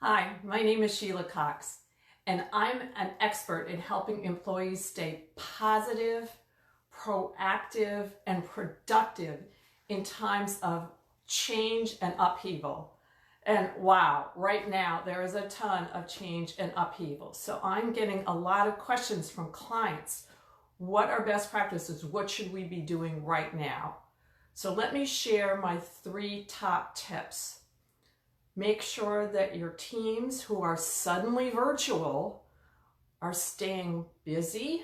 Hi, my name is Sheila Cox, and I'm an expert in helping employees stay positive, proactive, and productive in times of change and upheaval. And wow, right now there is a ton of change and upheaval. So I'm getting a lot of questions from clients. What are best practices? What should we be doing right now? So let me share my 3 top tips. Make sure that your teams who are suddenly virtual are staying busy,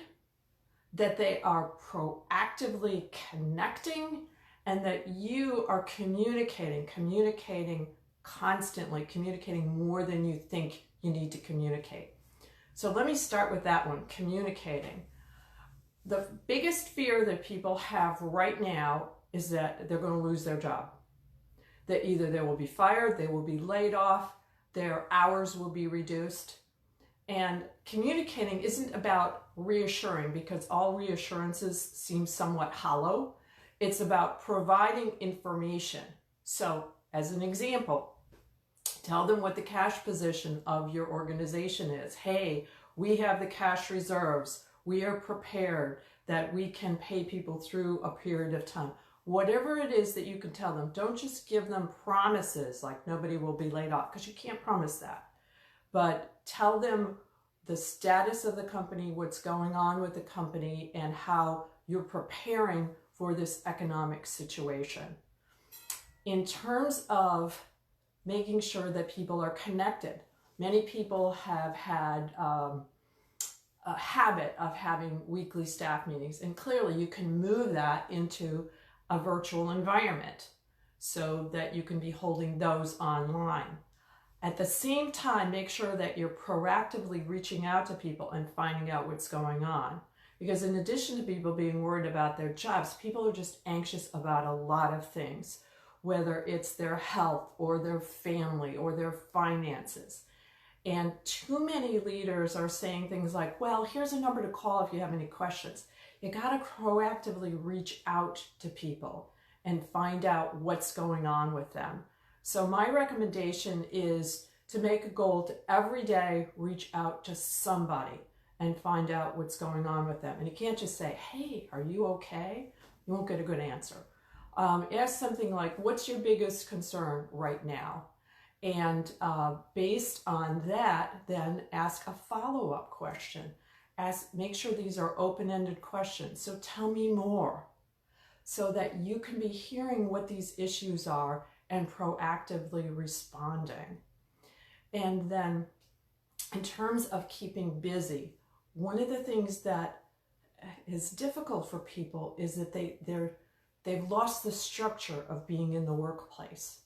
that they are proactively connecting, and that you are communicating constantly, communicating more than you think you need to communicate. So let me start with that one, communicating. The biggest fear that people have right now is that they're going to lose their job. That either they will be fired, they will be laid off, their hours will be reduced. And communicating isn't about reassuring, because all reassurances seem somewhat hollow. It's about providing information. So, as an example, tell them what the cash position of your organization is. Hey, we have the cash reserves. We are prepared that we can pay people through a period of time. Whatever it is that you can tell them, don't just give them promises like nobody will be laid off, because you can't promise that. But tell them the status of the company, what's going on with the company, and how you're preparing for this economic situation. In terms of making sure that people are connected, many people have had a habit of having weekly staff meetings, and clearly you can move that into a virtual environment so that you can be holding those online. At the same time, make sure that you're proactively reaching out to people and finding out what's going on. Because in addition to people being worried about their jobs, people are just anxious about a lot of things, whether it's their health or their family or their finances. And too many leaders are saying things like, well, here's a number to call if you have any questions. You got to proactively reach out to people and find out what's going on with them. So my recommendation is to make a goal to every day reach out to somebody and find out what's going on with them. And you can't just say, hey, are you okay? You won't get a good answer. Ask something like, what's your biggest concern right now? And based on that, then ask a follow-up question. Make sure these are open-ended questions. So tell me more, so that you can be hearing what these issues are and proactively responding. And then in terms of keeping busy, one of the things that is difficult for people is that they've lost the structure of being in the workplace.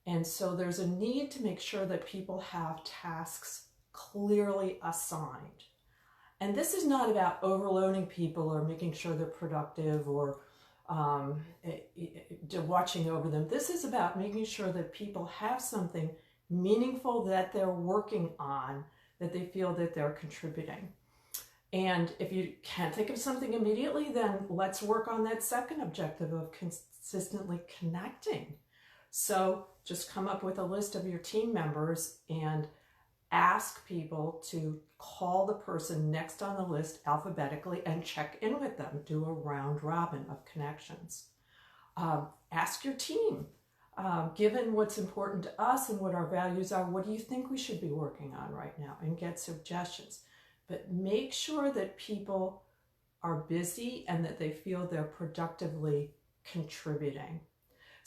And so there's a need to make sure that people have tasks clearly assigned. And this is not about overloading people or making sure they're productive or watching over them. This is about making sure that people have something meaningful that they're working on, that they feel that they're contributing. And if you can't think of something immediately, then let's work on that second objective of consistently connecting. So just come up with a list of your team members and ask people to call the person next on the list alphabetically and check in with them. Do a round robin of connections. Ask your team, given what's important to us and what our values are, what do you think we should be working on right now? And get suggestions. But make sure that people are busy and that they feel they're productively contributing.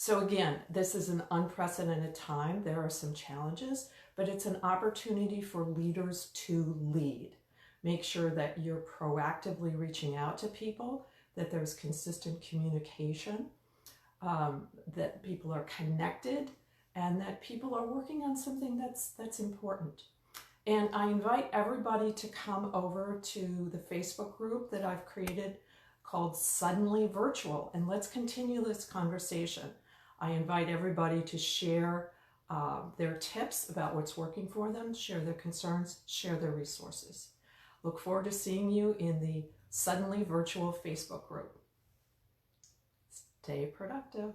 So again, this is an unprecedented time. There are some challenges, but it's an opportunity for leaders to lead. Make sure that you're proactively reaching out to people, that there's consistent communication, that people are connected, and that people are working on something that's important. And I invite everybody to come over to the Facebook group that I've created called Suddenly Virtual, and let's continue this conversation. I invite everybody to share their tips about what's working for them, share their concerns, share their resources. Look forward to seeing you in the Suddenly Virtual Facebook group. Stay productive.